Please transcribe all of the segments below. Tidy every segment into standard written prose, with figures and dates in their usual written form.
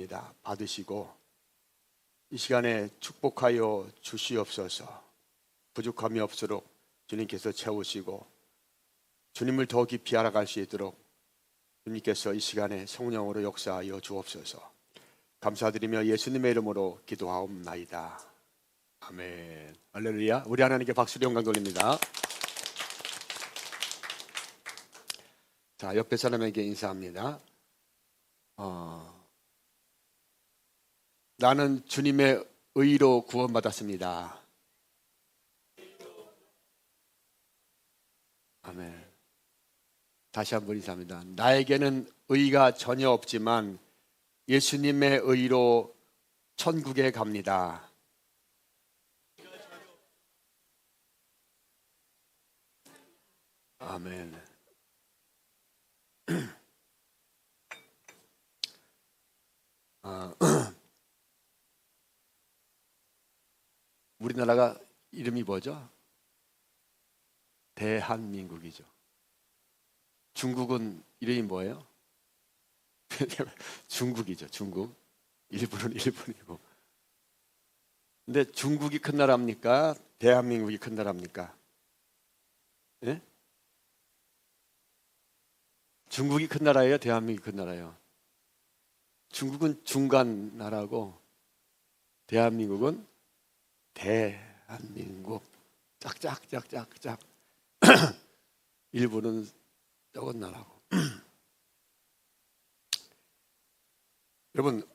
감사합니다. 받으시고 이 시간에 축복하여 주시옵소서. 부족함이 없도록 주님께서 채우시고 주님을 더 깊이 알아갈 수 있도록 주님께서 이 시간에 성령으로 역사하여 주옵소서. 감사드리며 예수님의 이름으로 기도하옵나이다. 아멘. 할렐루야. 우리 하나님께 박수로 영광 돌립니다. 자, 옆에 사람에게 인사합니다. 나는 주님의 의로 구원받았습니다. 아멘. 다시 한번 인사합니다. 나에게는 의가 전혀 없지만 예수님의 의로 천국에 갑니다. 아멘. 우리나라가 이름이 뭐죠? 대한민국이죠. 중국은 이름이 뭐예요? 중국이죠. 중국. 일본은 일본이고. 근데 중국이 큰 나라입니까? 대한민국이 큰 나라입니까? 예? 중국이 큰 나라예요? 대한민국이 큰 나라예요? 중국은 중간 나라고 대한민국은 대한민국. 짝짝짝짝짝. 일본은 적은 나라고. 여러분,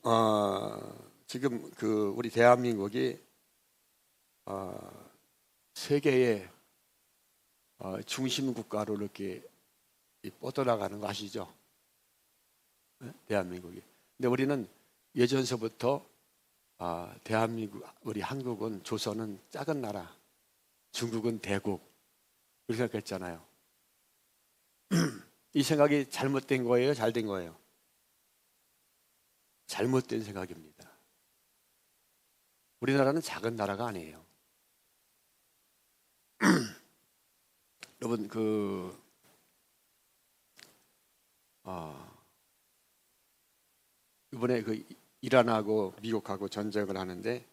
지금 우리 대한민국이 세계의 중심 국가로 이렇게 뻗어나가는 거 아시죠? 네? 대한민국이. 근데 우리는 예전서부터 대한민국, 우리 한국은 조선은 작은 나라, 중국은 대국 그렇게 생각했잖아요. 이 생각이 잘못된 거예요? 잘된 거예요? 잘못된 생각입니다. 우리나라는 작은 나라가 아니에요. 여러분 이번에 이란하고 미국하고 전쟁을 하는데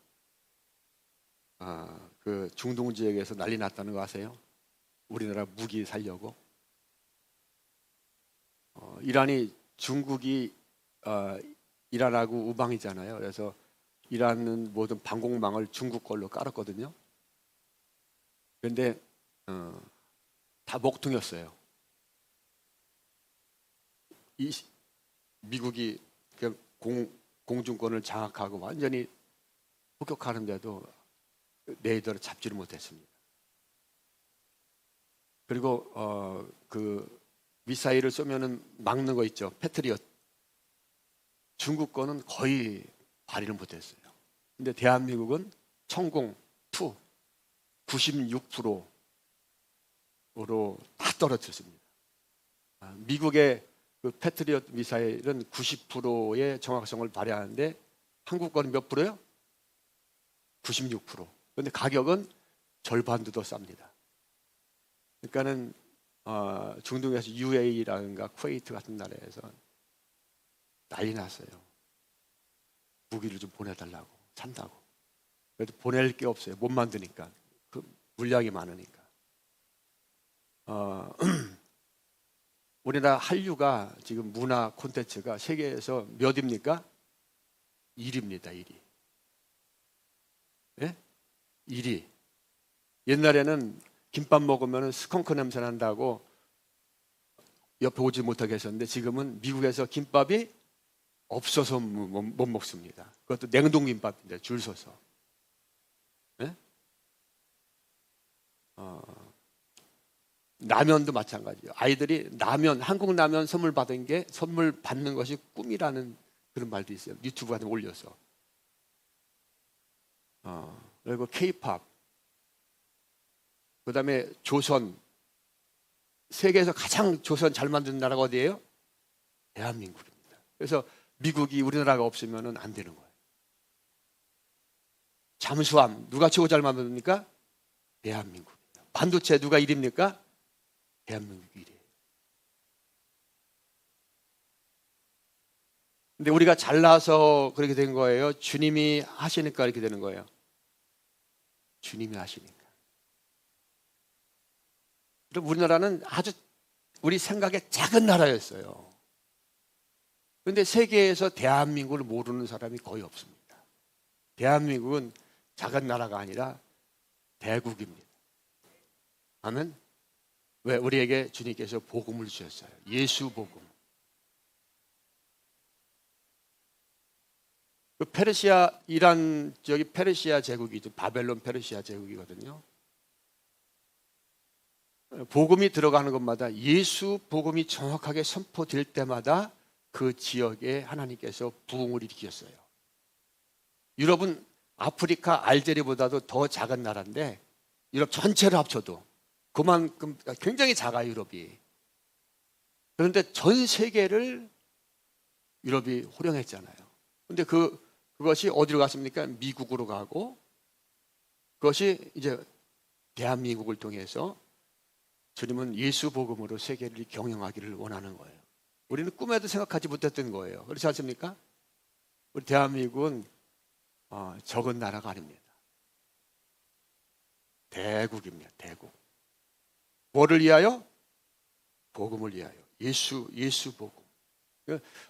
그 중동 지역에서 난리 났다는 거 아세요? 우리나라 무기 살려고. 이란이 중국이 이란하고 우방이잖아요. 그래서 이란은 모든 방공망을 중국 걸로 깔았거든요. 그런데 다 먹통이었어요. 미국이 공중권을 장악하고 완전히 폭격하는데도 레이더를 잡지를 못했습니다. 그리고 미사일을 쏘면은 막는 거 있죠. 패트리엇. 중국 거는 거의 발휘를 못했어요. 근데 대한민국은 천공, 투 96%로 다 떨어졌습니다. 미국의 그 패트리엇 미사일은 90%의 정확성을 발휘하는데 한국 거는 몇 프로요? 96%. 그런데 가격은 절반도 더 쌉니다. 그러니까는 중동에서 UAE라든가 쿠웨이트 같은 나라에서 난리 났어요. 무기를 좀 보내달라고, 산다고. 그래도 보낼 게 없어요. 못 만드니까. 그 물량이 많으니까. 우리나라 한류가 지금 문화 콘텐츠가 세계에서 몇입니까? 1위입니다. 1위. 예? 1위. 옛날에는 김밥 먹으면 스컹크 냄새 난다고 옆에 오지 못하게 했었는데 지금은 미국에서 김밥이 없어서 못 먹습니다. 그것도 냉동김밥인데 줄 서서. 예? 라면도 마찬가지예요. 아이들이 라면, 한국 라면 선물 받는 것이 꿈이라는 그런 말도 있어요. 유튜브 같은 데 올려서. 그리고 K-팝. 그 다음에 조선. 세계에서 가장 조선 잘 만드는 나라가 어디예요? 대한민국입니다. 그래서 미국이 우리나라가 없으면 안 되는 거예요. 잠수함 누가 최고 잘 만듭니까? 대한민국입니다. 반도체 누가 1위입니까? 대한민국 1위. 근데 우리가 잘나서 그렇게 된 거예요? 주님이 하시니까 이렇게 되는 거예요? 주님이 하시니까. 그럼 우리나라는 아주 우리 생각에 작은 나라였어요. 그런데 세계에서 대한민국을 모르는 사람이 거의 없습니다. 대한민국은 작은 나라가 아니라 대국입니다. 아멘. 왜? 우리에게 주님께서 복음을 주셨어요. 예수 복음. 그 페르시아, 이란 지역이 페르시아 제국이죠. 바벨론 페르시아 제국이거든요. 복음이 들어가는 것마다, 예수 복음이 정확하게 선포될 때마다 그 지역에 하나님께서 부흥을 일으켰어요. 유럽은 아프리카 알제리보다도 더 작은 나라인데, 유럽 전체를 합쳐도 그만큼 굉장히 작아요, 유럽이. 그런데 전 세계를 유럽이 호령했잖아요. 그런데 그것이 어디로 갔습니까? 미국으로 가고, 그것이 이제 대한민국을 통해서 주님은 예수 복음으로 세계를 경영하기를 원하는 거예요. 우리는 꿈에도 생각하지 못했던 거예요. 그렇지 않습니까? 우리 대한민국은 적은 나라가 아닙니다. 대국입니다. 대국. 뭐를 위하여? 복음을 위하여. 예수 복음.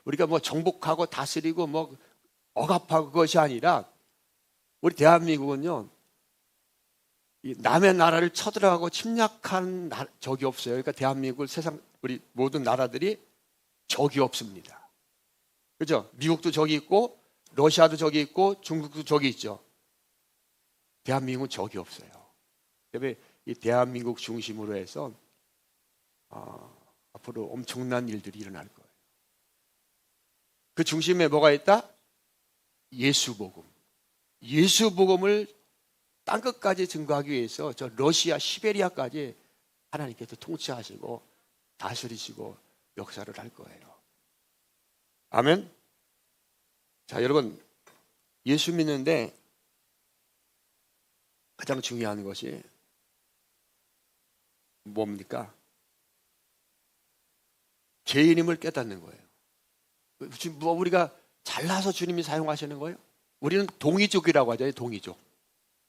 우리가 뭐 정복하고 다스리고 뭐 억압하고 그것이 아니라, 우리 대한민국은요, 남의 나라를 쳐들어가고 침략한 적이 없어요. 그러니까 대한민국, 세상 우리 모든 나라들이 적이 없습니다. 그죠? 미국도 적이 있고, 러시아도 적이 있고, 중국도 적이 있죠. 대한민국은 적이 없어요. 때문에 이 대한민국 중심으로 해서 앞으로 엄청난 일들이 일어날 거예요. 그 중심에 뭐가 있다? 예수 복음. 예수 복음을 땅끝까지 증거하기 위해서 저 러시아 시베리아까지 하나님께서 통치하시고 다스리시고 역사를 할 거예요. 아멘. 자, 여러분, 예수 믿는데 가장 중요한 것이 뭡니까? 죄인임을 깨닫는 거예요. 지금 뭐 우리가 잘나서 주님이 사용하시는 거예요? 우리는 동이족이라고 하죠. 동이족.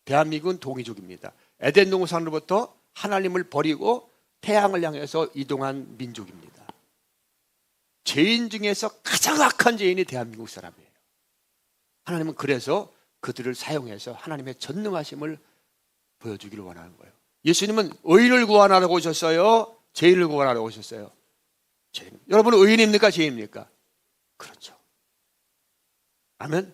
대한민국은 동이족입니다. 에덴 동산으로부터 하나님을 버리고 태양을 향해서 이동한 민족입니다. 죄인 중에서 가장 악한 죄인이 대한민국 사람이에요. 하나님은 그래서 그들을 사용해서 하나님의 전능하심을 보여주기를 원하는 거예요. 예수님은 의인을 구원하러 오셨어요? 죄인을 구원하러 오셨어요? 죄인. 여러분은 의인입니까? 죄인입니까? 그렇죠. 아멘.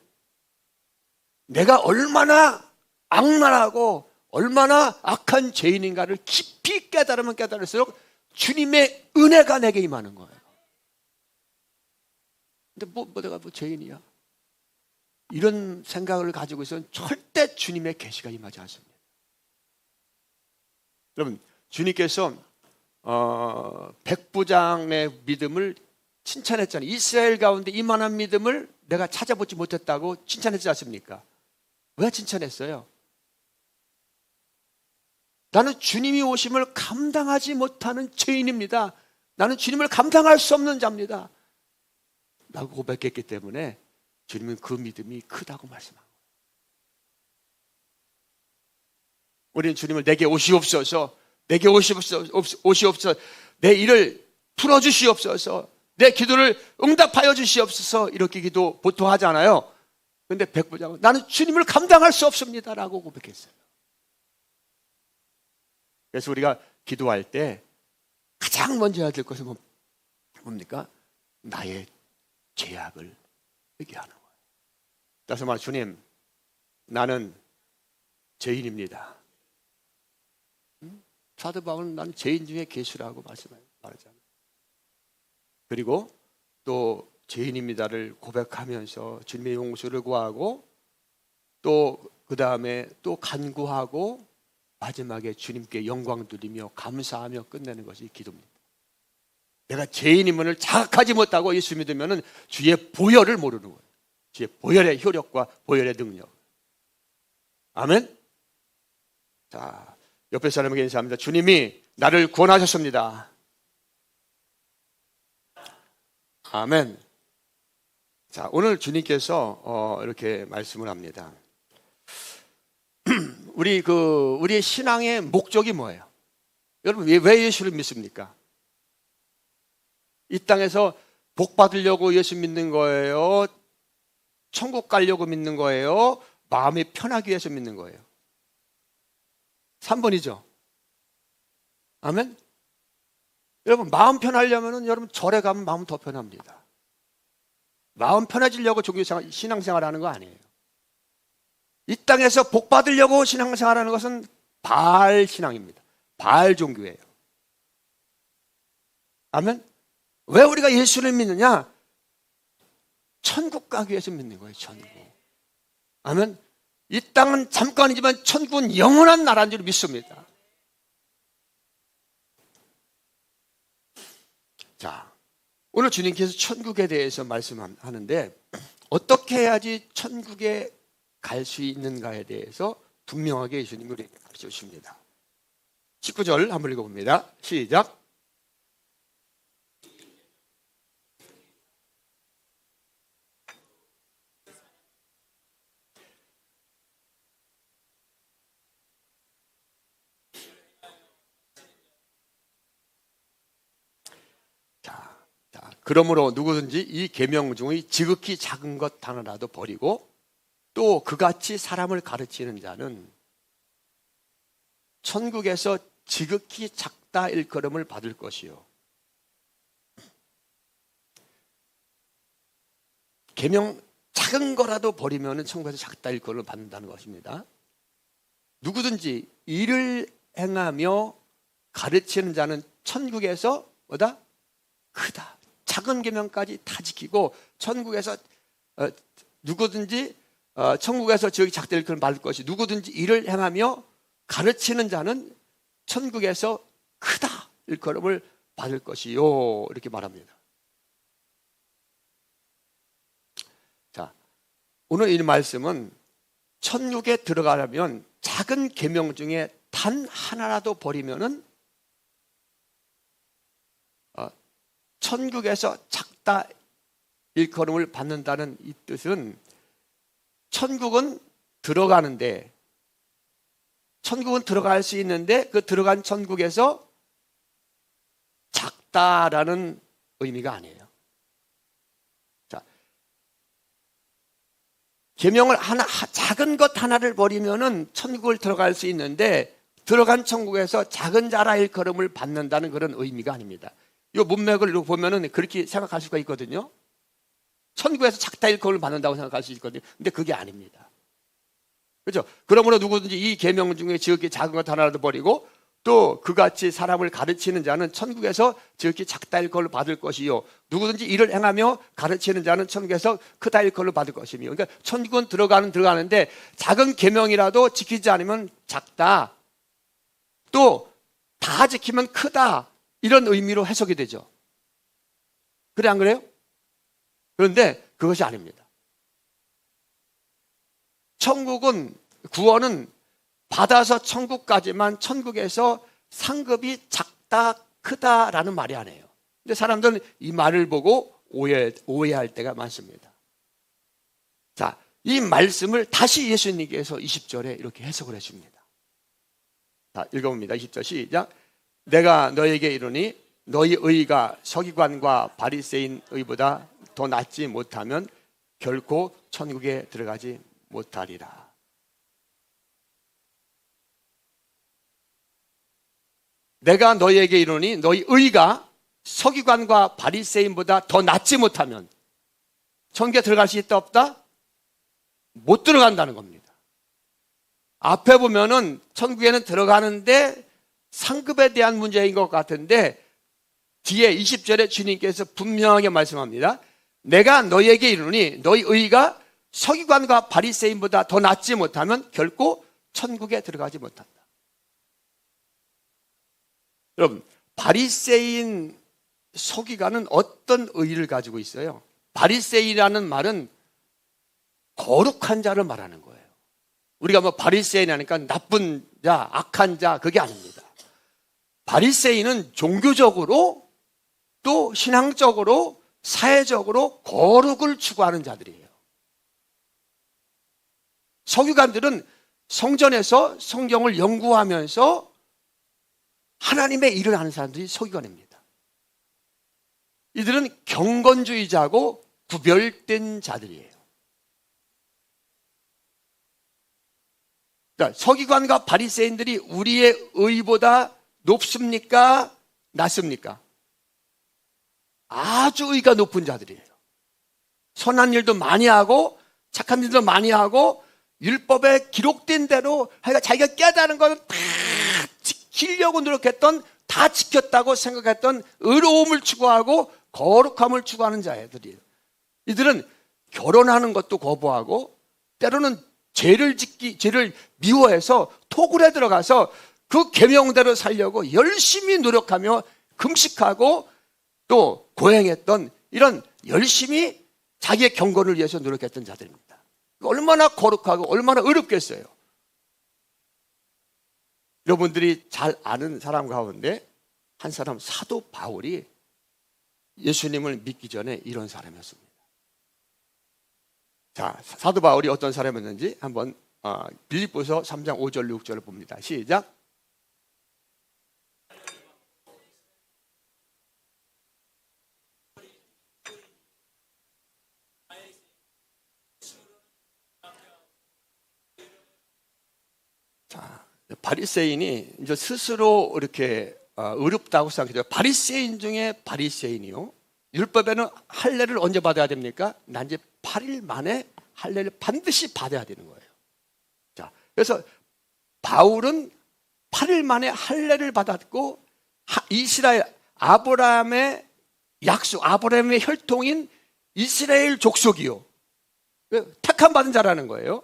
내가 얼마나 악랄하고 얼마나 악한 죄인인가를 깊이 깨달으면 깨달을수록 주님의 은혜가 내게 임하는 거예요. 근데 내가 죄인이야? 이런 생각을 가지고 있으면 절대 주님의 계시가 임하지 않습니다. 여러분, 주님께서 백부장의 믿음을 칭찬했잖아요. 이스라엘 가운데 이만한 믿음을 내가 찾아보지 못했다고 칭찬했지 않습니까? 왜 칭찬했어요? 나는 주님이 오심을 감당하지 못하는 죄인입니다. 나는 주님을 감당할 수 없는 자입니다. 라고 고백했기 때문에 주님은 그 믿음이 크다고 말씀한 거예요. 우리는 주님을 내게 오시옵소서, 내게 오시옵소서, 내 일을 풀어주시옵소서, 내 기도를 응답하여 주시옵소서, 이렇게 기도 보통 하잖아요. 그런데 백부장은 나는 주님을 감당할 수 없습니다 라고 고백했어요. 그래서 우리가 기도할 때 가장 먼저 해야 될 것은 뭡니까? 나의 죄악을 회개하는 거예요. 따라서 말, 주님, 나는 죄인입니다. 사도 바울은 나는 죄인 중에 계시라고 말하잖아요. 그리고 또 죄인입니다를 고백하면서 주님의 용서를 구하고, 또 그 다음에 또 간구하고, 마지막에 주님께 영광 돌리며 감사하며 끝내는 것이 기도입니다. 내가 죄인임을 자각하지 못하고 예수 믿으면 주의 보혈을 모르는 거예요. 주의 보혈의 효력과 보혈의 능력. 아멘. 자, 옆에 사람에게 인사합니다. 주님이 나를 구원하셨습니다. 아멘. 자, 오늘 주님께서 이렇게 말씀을 합니다. 우리의 신앙의 목적이 뭐예요? 여러분, 왜 예수를 믿습니까? 이 땅에서 복 받으려고 예수 믿는 거예요? 천국 가려고 믿는 거예요? 마음이 편하기 위해서 믿는 거예요? 3번이죠. 아멘? 여러분, 마음 편하려면 여러분 절에 가면 마음 더 편합니다. 마음 편해지려고 종교생활, 신앙생활 하는 거 아니에요. 이 땅에서 복 받으려고 신앙생활 하는 것은 바알 신앙입니다. 바알 종교예요. 아멘? 왜 우리가 예수를 믿느냐? 천국 가기 위해서 믿는 거예요, 천국. 아멘? 이 땅은 잠깐이지만 천국은 영원한 나라인 줄 믿습니다. 자, 오늘 주님께서 천국에 대해서 말씀하는데 어떻게 해야지 천국에 갈 수 있는가에 대해서 분명하게 예수님이 우리에게 가르쳐 주십니다. 19절 한번 읽어봅니다. 시작. 그러므로 누구든지 이 계명 중의 지극히 작은 것 하나라도 버리고 또 그같이 사람을 가르치는 자는 천국에서 지극히 작다 일컬음을 받을 것이요. 계명 작은 거라도 버리면 천국에서 작다 일컬음을 받는다는 것입니다. 누구든지 이를 행하며 가르치는 자는 천국에서 뭐다? 크다. 작은 계명까지 다 지키고 천국에서 누구든지 천국에서 지극히 작다 일컬음을 받을 것이 누구든지 이를 행하며 가르치는 자는 천국에서 크다 일컬음을 받을 것이요. 이렇게 말합니다. 자, 오늘 이 말씀은 천국에 들어가려면 작은 계명 중에 단 하나라도 버리면은 천국에서 작다 일컬음을 받는다는 이 뜻은 천국은 들어가는데 천국은 들어갈 수 있는데 그 들어간 천국에서 작다라는 의미가 아니에요. 자, 계명을 하나 작은 것 하나를 버리면은 천국을 들어갈 수 있는데 들어간 천국에서 작은 자라 일컬음을 받는다는 그런 의미가 아닙니다. 이 문맥을 보면은 그렇게 생각할 수가 있거든요. 천국에서 작다 일컬음을 받는다고 생각할 수 있거든요. 근데 그게 아닙니다. 그렇죠? 그러므로 누구든지 이 계명 중에 지극히 작은 것 하나라도 버리고 또 그같이 사람을 가르치는 자는 천국에서 지극히 작다 일컬음을 받을 것이요. 누구든지 이를 행하며 가르치는 자는 천국에서 크다 일컬음을 받을 것이며. 그러니까 천국은 들어가는데 작은 계명이라도 지키지 않으면 작다. 또 다 지키면 크다. 이런 의미로 해석이 되죠. 그래 안 그래요? 그런데 그것이 아닙니다. 천국은 구원은 받아서 천국까지만 천국에서 상급이 작다 크다라는 말이 아니에요. 근데 사람들은 이 말을 보고 오해할 때가 많습니다. 자, 이 말씀을 다시 예수님께서 20절에 이렇게 해석을 해줍니다. 자, 읽어봅니다. 20절 시작. 내가 너에게 이르니 너희 의가 서기관과 바리새인 의보다 더 낫지 못하면 결코 천국에 들어가지 못하리라. 내가 너희에게 이르니 너희 의가 서기관과 바리새인보다 더 낫지 못하면 천국에 들어갈 수 있다 없다? 못 들어간다는 겁니다. 앞에 보면은 천국에는 들어가는데 상급에 대한 문제인 것 같은데 뒤에 20절에 주님께서 분명하게 말씀합니다. 내가 너희에게 이르니 너희 의가 서기관과 바리새인보다 더 낫지 못하면 결코 천국에 들어가지 못한다. 여러분, 바리새인 서기관은 어떤 의의를 가지고 있어요? 바리새인이라는 말은 거룩한 자를 말하는 거예요. 우리가 뭐 바리새인 하니까 나쁜 자, 악한 자 그게 아닙니다. 바리새인은 종교적으로 또 신앙적으로 사회적으로 거룩을 추구하는 자들이에요. 서기관들은 성전에서 성경을 연구하면서 하나님의 일을 하는 사람들이 서기관입니다. 이들은 경건주의자고 구별된 자들이에요. 그러니까 서기관과 바리새인들이 우리의 의보다 높습니까? 낮습니까? 아주 의가 높은 자들이에요. 선한 일도 많이 하고 착한 일도 많이 하고 율법에 기록된 대로 자기가 깨달은 것을 다 지키려고 노력했던, 다 지켰다고 생각했던 의로움을 추구하고 거룩함을 추구하는 자들이에요. 이들은 결혼하는 것도 거부하고 때로는 죄를 미워해서 토굴에 들어가서 그 계명대로 살려고 열심히 노력하며 금식하고 또 고행했던, 이런 열심히 자기의 경건을 위해서 노력했던 자들입니다. 얼마나 거룩하고 얼마나 의롭겠어요. 여러분들이 잘 아는 사람 가운데 한 사람, 사도 바울이 예수님을 믿기 전에 이런 사람이었습니다. 자, 사도 바울이 어떤 사람이었는지 한번 빌립보서 3장 5절 6절을 봅니다. 시작. 자, 바리새인이 이제 스스로 이렇게 의롭다고 생각해요. 바리새인 중에 바리새인이요. 율법에는 할례를 언제 받아야 됩니까? 난 이제 8일 만에 할례를 반드시 받아야 되는 거예요. 자, 그래서 바울은 8일 만에 할례를 받았고 이스라엘 아브라함의 약속, 아브라함의 혈통인 이스라엘 족속이요. 택함 받은 자라는 거예요.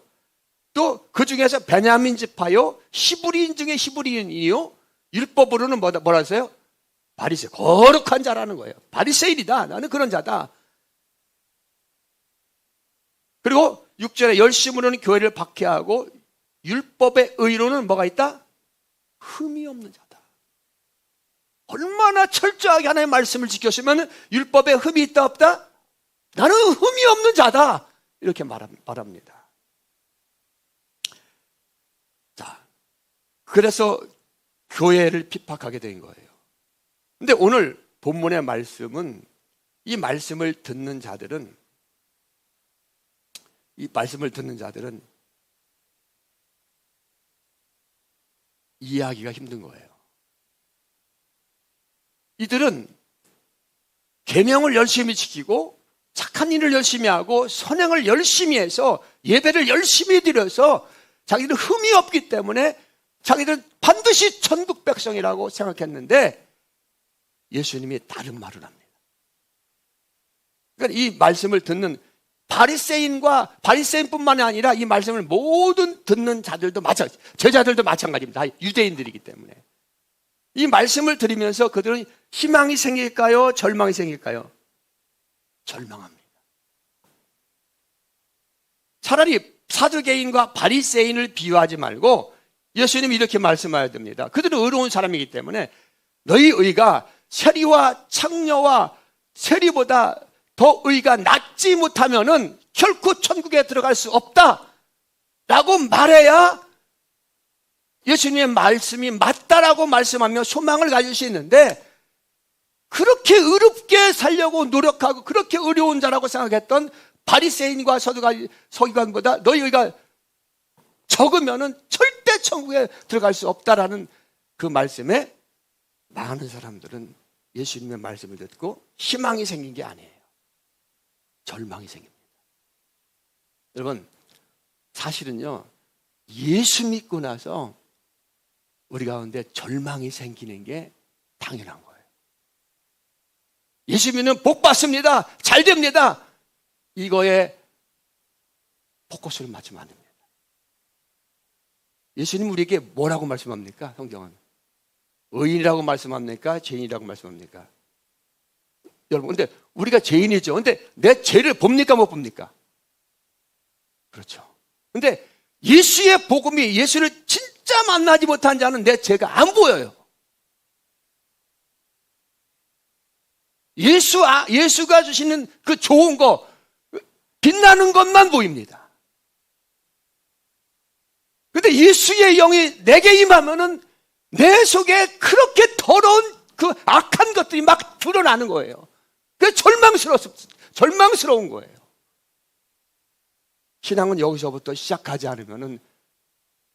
또 그 중에서 베냐민 지파요, 히브리인 중에 히브리인이요. 율법으로는 뭐라 하세요? 바리새, 거룩한 자라는 거예요. 바리새인이다. 나는 그런 자다. 그리고 6절에 열심으로는 교회를 박해하고 율법의 의로는 뭐가 있다? 흠이 없는 자다. 얼마나 철저하게 하나님의 말씀을 지켰으면 율법에 흠이 있다 없다? 나는 흠이 없는 자다. 이렇게 말합니다. 자, 그래서 교회를 핍박하게 된 거예요. 근데 오늘 본문의 말씀은, 이 말씀을 듣는 자들은 이해하기가 힘든 거예요. 이들은 계명을 열심히 지키고 착한 일을 열심히 하고 선행을 열심히 해서 예배를 열심히 드려서 자기들은 흠이 없기 때문에 자기들은 반드시 천국 백성이라고 생각했는데 예수님이 다른 말을 합니다. 그러니까 이 말씀을 듣는 바리새인뿐만이 아니라 이 말씀을 모든 듣는 자들도 제자들도 마찬가지입니다. 다 유대인들이기 때문에 이 말씀을 들으면서 그들은 희망이 생길까요? 절망이 생길까요? 절망합니다. 차라리 사두개인과 바리새인을 비유하지 말고 예수님이 이렇게 말씀해야 됩니다. 그들은 의로운 사람이기 때문에 너희 의가 세리와 창녀와 세리보다 더 의가 낮지 못하면은 결코 천국에 들어갈 수 없다라고 말해야 예수님의 말씀이 맞다라고 말씀하며 소망을 가질 수 있는데, 그렇게 의롭게 살려고 노력하고 그렇게 의로운 자라고 생각했던 바리새인과 서기관보다 너희 의가 적으면은 절대 천국에 들어갈 수 없다라는 그 말씀에 많은 사람들은 예수님의 말씀을 듣고 희망이 생긴 게 아니에요. 절망이 생깁니다. 여러분, 사실은요, 예수 믿고 나서 우리 가운데 절망이 생기는 게 당연한 거예요. 예수 믿는 복 받습니다. 잘 됩니다. 이거에 포커스를 맞추면 안 됩니다. 예수님 우리에게 뭐라고 말씀합니까? 성경은 의인이라고 말씀합니까? 죄인이라고 말씀합니까? 여러분, 근데 우리가 죄인이죠. 근데 내 죄를 봅니까? 못 봅니까? 그렇죠. 근데 예수의 복음이, 예수를 진짜 만나지 못한 자는 내 죄가 안 보여요. 예수가 주시는 그 좋은 거, 빛나는 것만 보입니다. 근데 예수의 영이 내게 임하면은 내 속에 그렇게 더러운 그 악한 것들이 막 드러나는 거예요. 그래서 절망스러운 거예요. 신앙은 여기서부터 시작하지 않으면은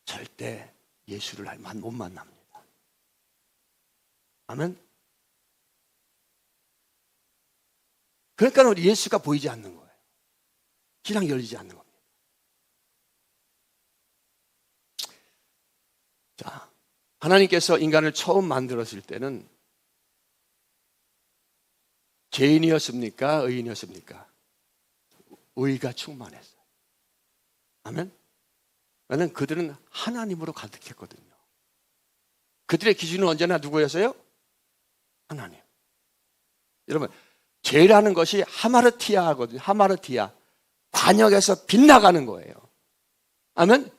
절대 예수를 못 만납니다. 아멘. 그러니까 우리 예수가 보이지 않는 거예요. 신앙이 열리지 않는 겁니다. 자, 하나님께서 인간을 처음 만들었을 때는 죄인이었습니까? 의인이었습니까? 의가 충만했어요. 아멘. 왜냐하면 그들은 하나님으로 가득했거든요. 그들의 기준은 언제나 누구였어요? 하나님. 여러분, 죄라는 것이 하마르티아거든요. 하마르티아. 관역에서 빗나가는 거예요. 아멘.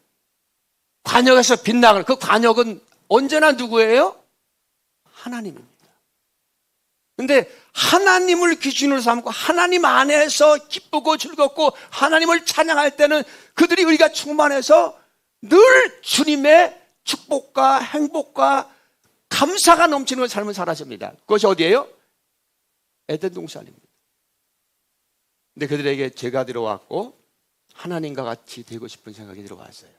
관역에서 빗나가는, 그 관역은 언제나 누구예요? 하나님입니다. 근데 하나님을 기준으로 삼고 하나님 안에서 기쁘고 즐겁고 하나님을 찬양할 때는 그들이 의가 충만해서 늘 주님의 축복과 행복과 감사가 넘치는 삶을 살았습니다. 그것이 어디예요? 에덴 동산입니다. 근데 그들에게 죄가 들어왔고 하나님과 같이 되고 싶은 생각이 들어왔어요.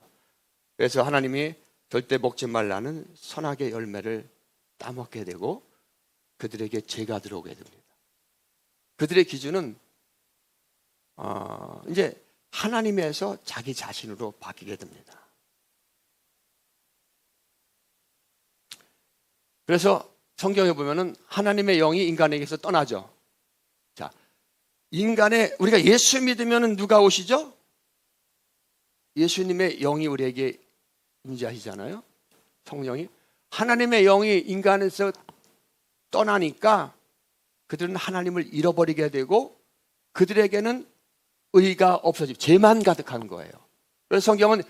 그래서 하나님이 절대 먹지 말라는 선악의 열매를 따먹게 되고 그들에게 죄가 들어오게 됩니다. 그들의 기준은 이제 하나님에서 자기 자신으로 바뀌게 됩니다. 그래서 성경에 보면은 하나님의 영이 인간에게서 떠나죠. 자, 우리가 예수 믿으면은 누가 오시죠? 예수님의 영이 우리에게 임재하시잖아요. 성령이. 하나님의 영이 인간에서 떠나니까 그들은 하나님을 잃어버리게 되고 그들에게는 의가 없어지고 죄만 가득한 거예요. 그래서 성경은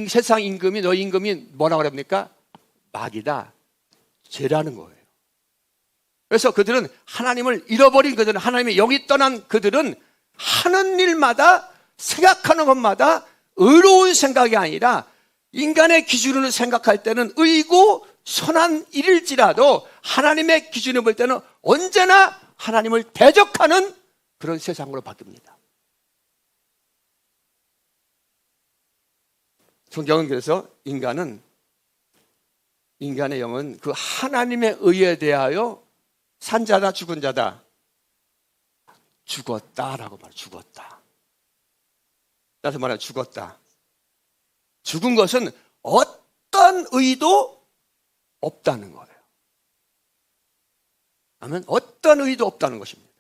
세상 임금이 너희 임금이 뭐라고 그럽니까? 마귀다. 죄라는 거예요. 그래서 그들은 하나님을 잃어버린 그들은 하나님의 영이 떠난 그들은 하는 일마다 생각하는 것마다 의로운 생각이 아니라 인간의 기준으로 생각할 때는 의고 선한 일일지라도 하나님의 기준을 볼 때는 언제나 하나님을 대적하는 그런 세상으로 바뀝니다. 성경은 그래서 인간의 영은 그 하나님의 의에 대하여 산자다 죽은 자다 죽었다라고 말해요. 죽었다. 따라서 말해요. 죽었다. 죽은 것은 어떤 의도 없다는 거예요. 아멘. 어떤 의도 없다는 것입니다.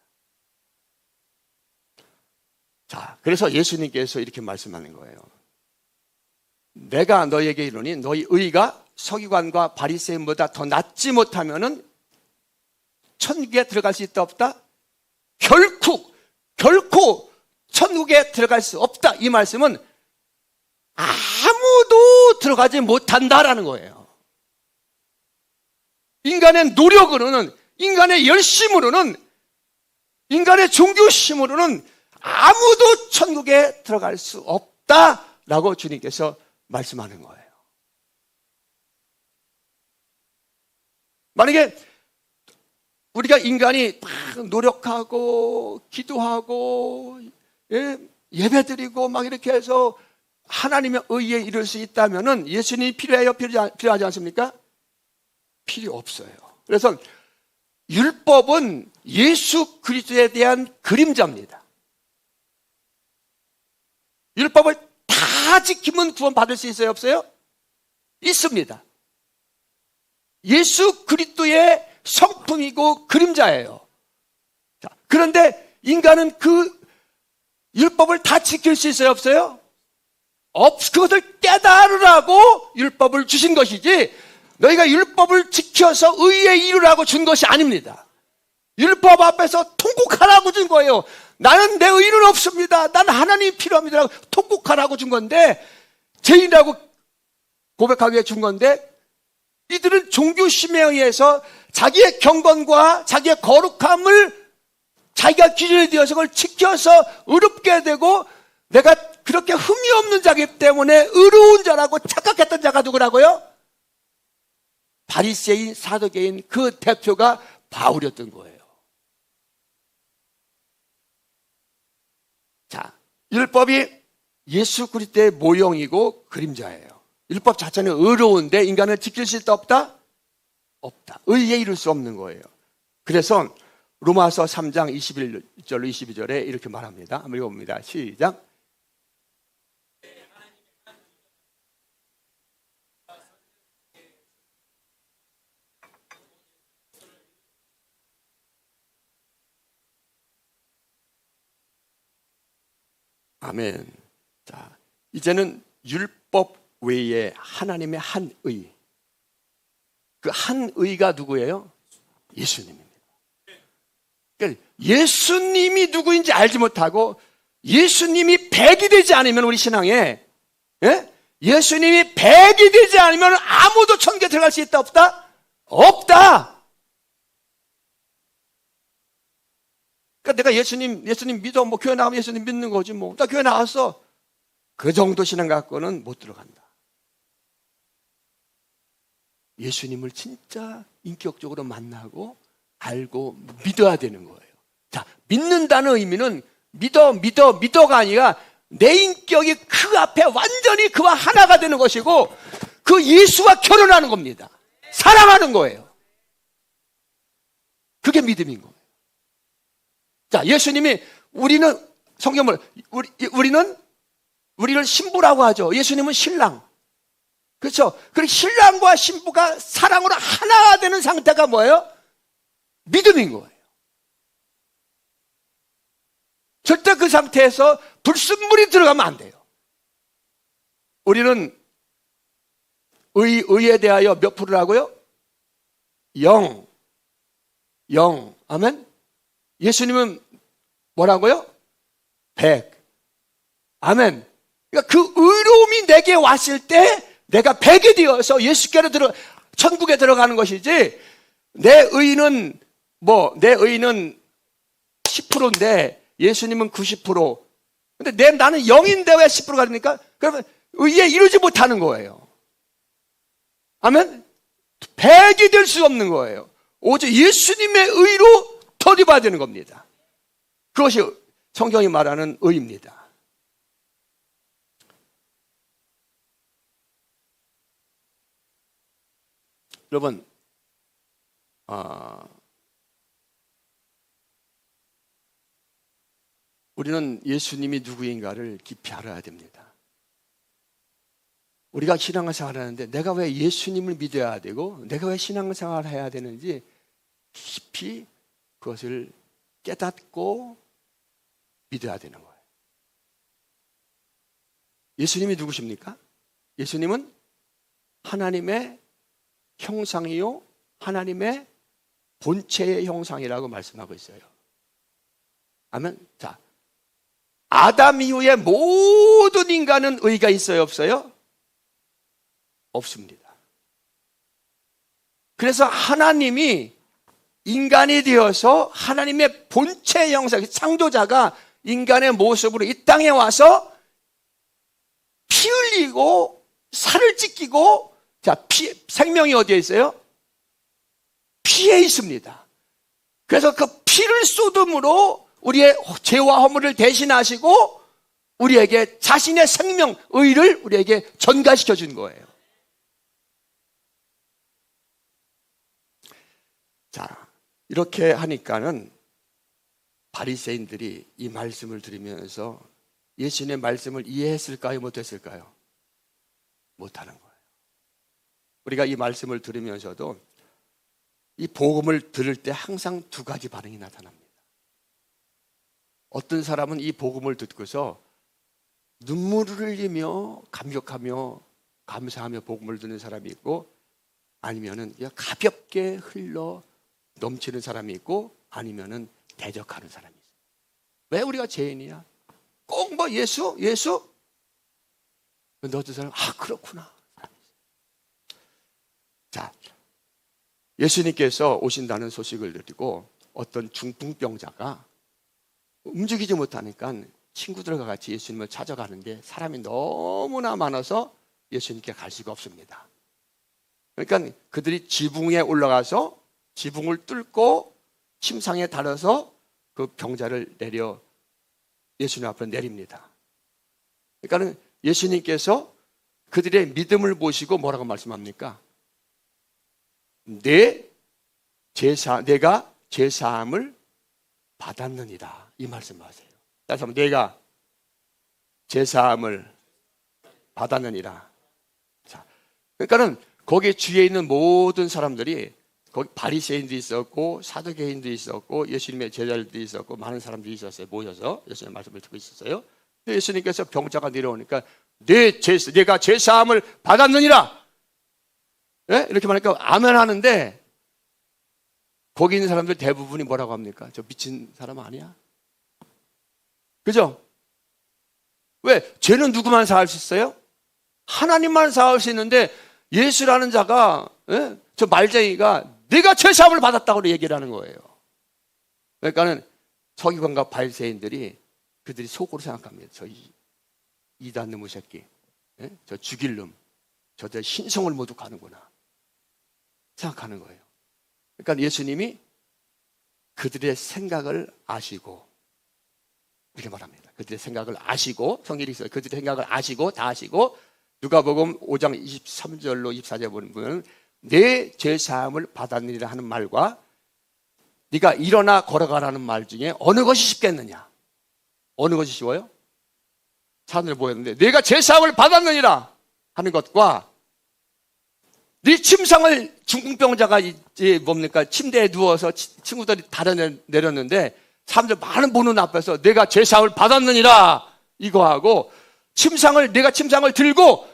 자, 그래서 예수님께서 이렇게 말씀하는 거예요. 내가 너희에게 이르노니 너희 의가 서기관과 바리새인보다 더 낫지 못하면은 천국에 들어갈 수 있다 없다? 결코 천국에 들어갈 수 없다. 이 말씀은 아무도 들어가지 못한다라는 거예요. 인간의 노력으로는, 인간의 열심으로는, 인간의 종교심으로는 아무도 천국에 들어갈 수 없다라고 주님께서 말씀하는 거예요. 만약에 우리가 인간이 막 노력하고 기도하고 예배드리고 막 이렇게 해서 하나님의 의에 이룰 수 있다면은 예수님이 필요해요? 필요하지 않습니까? 필요 없어요. 그래서 율법은 예수 그리스도에 대한 그림자입니다. 율법을 다 지키면 구원받을 수 있어요? 없어요? 있습니다. 예수 그리스도의 성품이고 그림자예요. 자, 그런데 인간은 그 율법을 다 지킬 수 있어요? 없어요? 그것을 깨달으라고 율법을 주신 것이지 너희가 율법을 지켜서 의에 이르라고 준 것이 아닙니다. 율법 앞에서 통곡하라고 준 거예요. 나는 내 의는 없습니다. 나는 하나님이 필요합니다. 통곡하라고 준 건데 죄인이라고 고백하기 위해 준 건데 이들은 종교심에 의해서 자기의 경건과 자기의 거룩함을 자기가 기준이 되어서 그걸 지켜서 의롭게 되고, 내가 그렇게 흠이 없는 자기 때문에 의로운 자라고 착각했던 자가 누구라고요? 바리새인, 사두개인 그 대표가 바울이었던 거예요. 자, 율법이 예수 그리스도의 모형이고 그림자예요. 율법 자체는 의로운데 인간을 지킬 수 있다 없다? 없다. 의에 이룰 수 없는 거예요. 그래서 로마서 3장 21절 22절에 이렇게 말합니다. 한번 읽어봅니다. 시작. 아멘. 자, 이제는 율법 외에 하나님의 한 의. 그 한 의가 누구예요? 예수님입니다. 그러니까 예수님이 누구인지 알지 못하고 예수님이 백이 되지 않으면 우리 신앙에, 예? 예수님이 백이 되지 않으면 아무도 천국에 들어갈 수 있다 없다? 없다. 그러니까 내가 예수님 믿어, 뭐 교회 나가면 예수님 믿는 거지 뭐. 나 교회 나왔어. 그 정도 신앙 갖고는 못 들어간다. 예수님을 진짜 인격적으로 만나고 알고 믿어야 되는 거예요. 자, 믿는다는 의미는 믿어가 아니라 내 인격이 그 앞에 완전히 그와 하나가 되는 것이고 그 예수와 결혼하는 겁니다. 사랑하는 거예요. 그게 믿음인 거예요. 자, 예수님이 우리는 성경을 우리를 신부라고 하죠. 예수님은 신랑. 그렇죠? 그리고 신랑과 신부가 사랑으로 하나가 되는 상태가 뭐예요? 믿음인 거예요. 절대 그 상태에서 불순물이 들어가면 안 돼요. 우리는 의에 대하여 몇 프로라고요? 0. 아멘? 예수님은 뭐라고요? 100. 아멘. 그러니까 그 의로움이 내게 왔을 때 내가 100이 되어서 예수께로 천국에 들어가는 것이지, 내 의는 10%인데 예수님은 90%. 근데 나는 0인데 왜 10%가 됩니까? 그러면 의에 이루지 못하는 거예요. 아멘? 100이 될 수 없는 거예요. 오직 예수님의 의로 덧입어야 되는 겁니다. 그것이 성경이 말하는 의입니다. 여러분, 우리는 예수님이 누구인가를 깊이 알아야 됩니다. 우리가 신앙생활을 하는데 내가 왜 예수님을 믿어야 되고 내가 왜 신앙생활을 해야 되는지 깊이 그것을 깨닫고 믿어야 되는 거예요. 예수님이 누구십니까? 예수님은 하나님의 형상이요, 하나님의 본체의 형상이라고 말씀하고 있어요. 아멘. 자, 아담 이후에 모든 인간은 의가 있어요, 없어요? 없습니다. 그래서 하나님이 인간이 되어서 하나님의 본체 형상, 창조자가 인간의 모습으로 이 땅에 와서 피 흘리고 살을 찢기고, 자, 생명이 어디에 있어요? 피에 있습니다. 그래서 그 피를 쏟음으로 우리의 죄와 허물을 대신하시고 우리에게 자신의 생명, 의를 우리에게 전가시켜 준 거예요. 자, 이렇게 하니까는 바리새인들이 이 말씀을 들으면서 예수님의 말씀을 이해했을까요? 못했을까요? 못하는 거예요. 우리가 이 말씀을 들으면서도 이 복음을 들을 때 항상 두 가지 반응이 나타납니다. 어떤 사람은 이 복음을 듣고서 눈물을 흘리며 감격하며 감사하며 복음을 듣는 사람이 있고, 아니면은 가볍게 흘러 넘치는 사람이 있고, 아니면은 대적하는 사람이 있어요. 왜 우리가 죄인이야? 꼭 뭐 예수? 근데 어떤 사람은 그렇구나. 자, 예수님께서 오신다는 소식을 듣고 어떤 중풍병자가 움직이지 못하니까 친구들과 같이 예수님을 찾아가는데 사람이 너무나 많아서 예수님께 갈 수가 없습니다. 그러니까 그들이 지붕에 올라가서 지붕을 뚫고 침상에 달아서 그 병자를 내려 예수님 앞에 내립니다. 그러니까 예수님께서 그들의 믿음을 보시고 뭐라고 말씀합니까? 내가 제사함을 받았느니라, 이 말씀하세요. 다시 한번, 내가 제사함을 받았느니라. 자, 그러니까는 거기 주위에 있는 모든 사람들이, 거기 바리새인도 있었고 사두개인도 있었고 예수님의 제자들도 있었고 많은 사람들이 있었어요. 모여서 예수님의 말씀을 듣고 있었어요. 예수님께서 병자가 내려오니까 내가 제사함을 받았느니라, 네? 이렇게 말하니까 아멘 하는데, 거기 있는 사람들 대부분이 뭐라고 합니까? 저 미친 사람 아니야? 그죠? 왜? 죄는 누구만 사할 수 있어요? 하나님만 사할 수 있는데, 예수라는 자가, 저 말쟁이가 내가 제사함을 받았다고 얘기를 하는 거예요. 그러니까는 서기관과 바리새인들이 그들이 속으로 생각합니다. 저 이단 놈의 새끼, 저 죽일 놈, 저들 신성을 모독하는구나 생각하는 거예요. 그러니까 예수님이 그들의 생각을 아시고 이렇게 말합니다. 그들의 생각을 아시고, 성경이 있어요. 그들의 생각을 아시고, 다 아시고, 누가복음 5장 23절로 24절 보면 내 죄사함을 받았느니라 하는 말과 네가 일어나 걸어가라는 말 중에 어느 것이 쉽겠느냐? 어느 것이 쉬워요? 사람들이 보였는데 내가 제사함을 받았느니라 하는 것과 네 침상을, 중풍병자가 이제 뭡니까? 침대에 누워서 친구들이 달아내렸는데 사람들 많은 보는 앞에서 내가 제사함을 받았느니라 이거하고, 내가 침상을 들고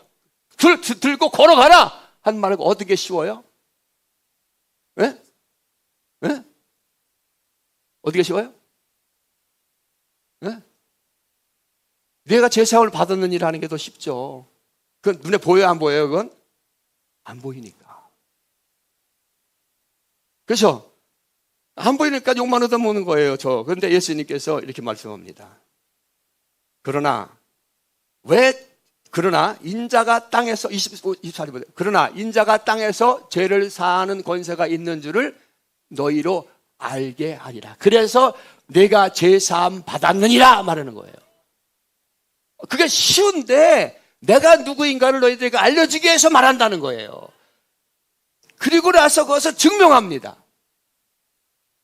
걸어가라 한 말은 어떻게 쉬워요? 네? 네? 어떻게 쉬워요? 네? 내가 제사함을 받았느니라 하는 게 더 쉽죠. 그건 눈에 보여요, 안 보여요? 그건 안 보이니까. 그렇죠? 안 보이니까 욕만 얻어먹는 거예요, 그런데 예수님께서 이렇게 말씀합니다. 그러나 인자가 땅에서 24절에 그러나 인자가 땅에서 죄를 사하는 권세가 있는 줄을 너희로 알게 하리라. 그래서 내가 제사함 받았느니라 말하는 거예요. 그게 쉬운데 내가 누구인가를 너희들에게 알려주기 위해서 말한다는 거예요. 그리고 나서 그것을 증명합니다.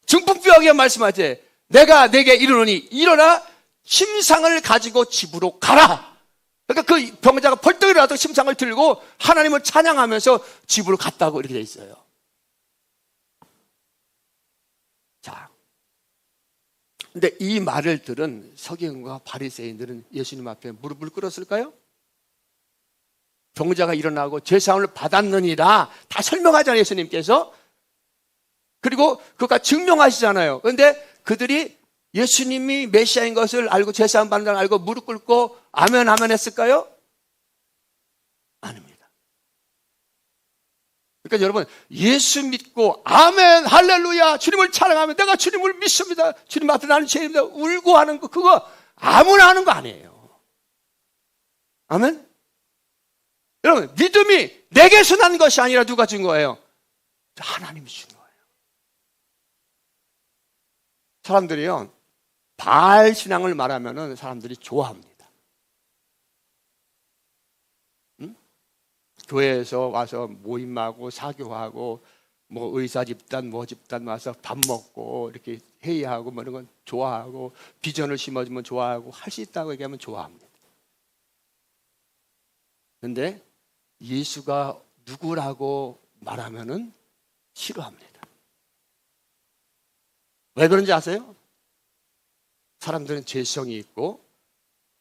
중풍병에게 말씀하지, 내가 내게 이르노니 일어나 침상을 가지고 집으로 가라. 그러니까 그 병자가 벌떡 일어나서 침상을 들고 하나님을 찬양하면서 집으로 갔다고 이렇게 돼 있어요. 자, 근데 이 말을 들은 서기관과 바리새인들은 예수님 앞에 무릎을 꿇었을까요? 병자가 일어나고 제사함을 받았느니라 다 설명하잖아요, 예수님께서. 그리고 그것과 증명하시잖아요. 그런데 그들이 예수님이 메시아인 것을 알고 제사함 받는 걸 알고 무릎 꿇고 아멘 아멘 했을까요? 아닙니다. 그러니까 여러분, 예수 믿고 아멘 할렐루야 주님을 찬양하면 내가 주님을 믿습니다, 주님 앞에 나는 죄인입니다 울고 하는 거, 그거 아무나 하는 거 아니에요. 아멘? 여러분, 믿음이 내게서 난 것이 아니라 누가 준 거예요? 하나님이 준 거예요. 사람들이요, 바알 신앙을 말하면은 사람들이 좋아합니다. 응? 교회에서 와서 모임하고 사교하고 뭐 의사 집단 뭐 집단 와서 밥 먹고 이렇게 회의하고 뭐 이런 건 좋아하고, 비전을 심어주면 좋아하고, 할 수 있다고 얘기하면 좋아합니다. 그런데 예수가 누구라고 말하면은 싫어합니다. 왜 그런지 아세요? 사람들은 죄성이 있고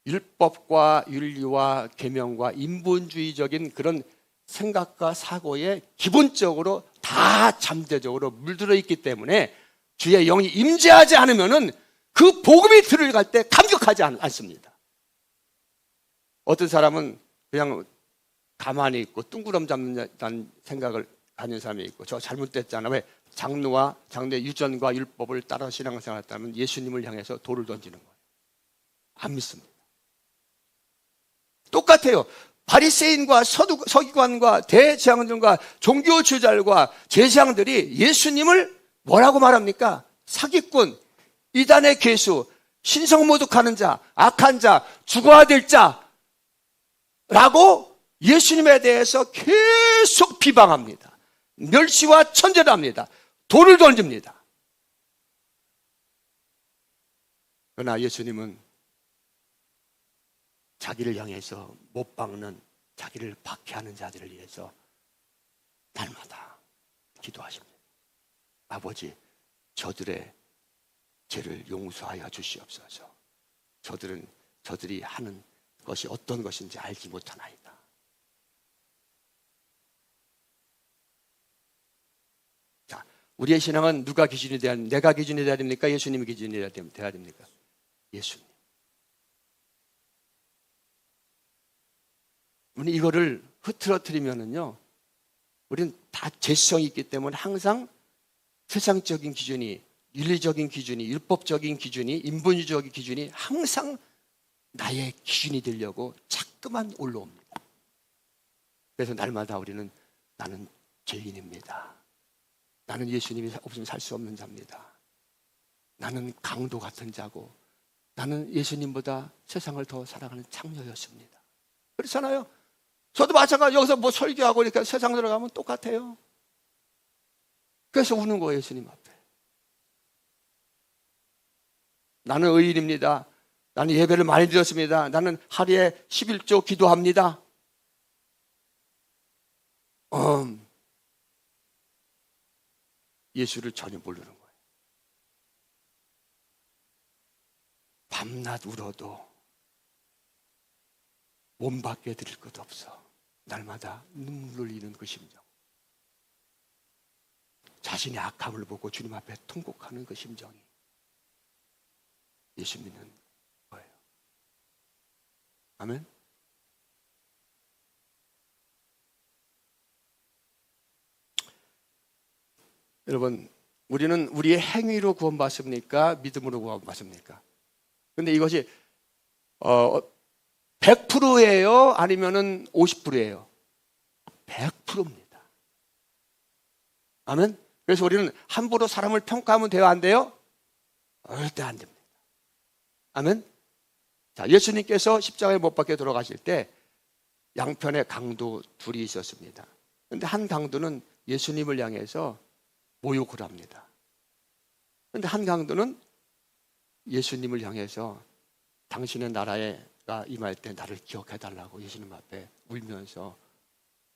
율법과 윤리와 계명과 인본주의적인 그런 생각과 사고에 기본적으로 다 잠재적으로 물들어 있기 때문에 주의 영이 임재하지 않으면은 그 복음이 들어갈 때 감격하지 않습니다. 어떤 사람은 그냥 가만히 있고 뚱구름 잡는다는 생각을 다니는 사람이 있고 저 잘못됐잖아. 왜? 장로의 유전과 율법을 따라 신앙생활 했다면 예수님을 향해서 돌을 던지는 거예요. 안 믿습니다. 똑같아요. 바리새인과 서기관과 대제사장들과 종교 지도자들과 제사장들이 예수님을 뭐라고 말합니까? 사기꾼, 이단의 괴수, 신성모독하는 자, 악한 자, 죽어야 될 자라고 예수님에 대해서 계속 비방합니다. 멸시와 천대를 합니다. 돌을 던집니다. 그러나 예수님은 자기를 향해서 못 박는, 자기를 박해하는 자들을 위해서 날마다 기도하십니다. 아버지, 저들의 죄를 용서하여 주시옵소서. 저들이 하는 것이 어떤 것인지 알지 못하나이다. 자, 우리의 신앙은 누가 기준이 돼야 됩니까? 내가 기준이 돼야 됩니까? 예수님이 기준이 돼야 됩니까? 예수님. 우리 이거를 흐트러뜨리면은요, 우리는 다 죄성이 있기 때문에 항상 세상적인 기준이, 윤리적인 기준이, 율법적인 기준이, 인본주의적인 기준이 항상 나의 기준이 되려고 자꾸만 올라옵니다. 그래서 날마다 우리는 나는 죄인입니다. 나는 예수님이 없으면 살 수 없는 자입니다. 나는 강도 같은 자고 나는 예수님보다 세상을 더 사랑하는 창녀였습니다. 그렇잖아요. 저도 마찬가지. 여기서 뭐 설교하고 이렇게 세상 들어가면 똑같아요. 그래서 우는 거예요, 예수님 앞에. 나는 의인입니다. 나는 예배를 많이 드렸습니다. 나는 하루에 11조 기도합니다. 예수를 전혀 모르는 거예요. 밤낮 울어도 몸 밖에 드릴 것도 없어. 날마다 눈물을 흘리는 그 심정. 자신의 악함을 보고 주님 앞에 통곡하는 그 심정이 예수 믿는 거예요. 아멘. 여러분, 우리는 우리의 행위로 구원받습니까? 믿음으로 구원받습니까? 근데 이것이 100%예요? 아니면은 50%예요? 100%입니다. 아멘? 그래서 우리는 함부로 사람을 평가하면 돼요? 안 돼요? 절대 안 됩니다. 아멘? 자, 예수님께서 십자가에 못 박혀 돌아가실 때 양편에 강도 둘이 있었습니다. 그런데 한 강도는 예수님을 향해서 모욕을 합니다. 그런데 한 강도는 예수님을 향해서 당신의 나라가 임할 때 나를 기억해달라고 예수님 앞에 울면서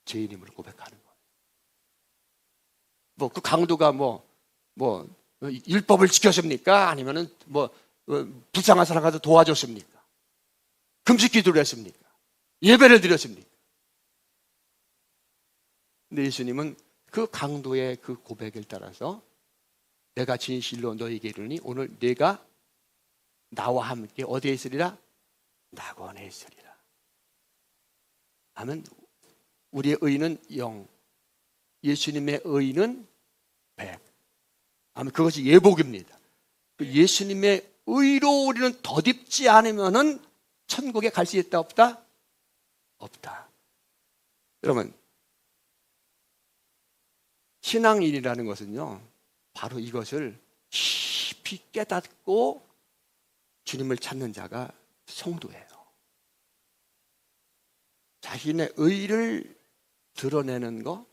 죄인임을 고백하는 거예요. 그 강도가 율법을 지켰습니까? 아니면은 불쌍한 사람 가서 도와줬습니까? 금식 기도를 했습니까? 예배를 드렸습니까? 근데 예수님은 그 강도의 그 고백을 따라서 내가 진실로 너에게 이르니 오늘 네가 나와 함께 어디에 있으리라? 낙원에 있으리라. 아멘. 우리의 의는 0, 예수님의 의는 100. 아멘. 그것이 예복입니다. 예수님의 의로 우리는 덧입지 않으면은 천국에 갈 수 있다 없다? 없다. 여러분, 신앙인이라는 것은요, 바로 이것을 깊이 깨닫고 주님을 찾는 자가 성도예요. 자신의 의를 드러내는 거,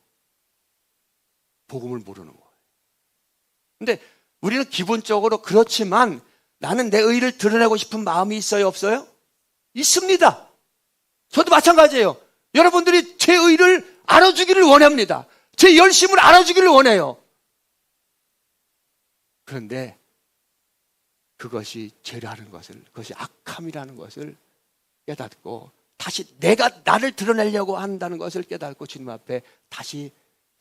복음을 모르는 거예요. 근데 우리는 기본적으로 그렇지만 나는 내 의를 드러내고 싶은 마음이 있어요, 없어요? 있습니다. 저도 마찬가지예요. 여러분들이 제 의를 알아주기를 원합니다. 제 열심을 알아주기를 원해요. 그런데 그것이 죄라는 것을, 그것이 악함이라는 것을 깨닫고 다시 내가 나를 드러내려고 한다는 것을 깨닫고 주님 앞에 다시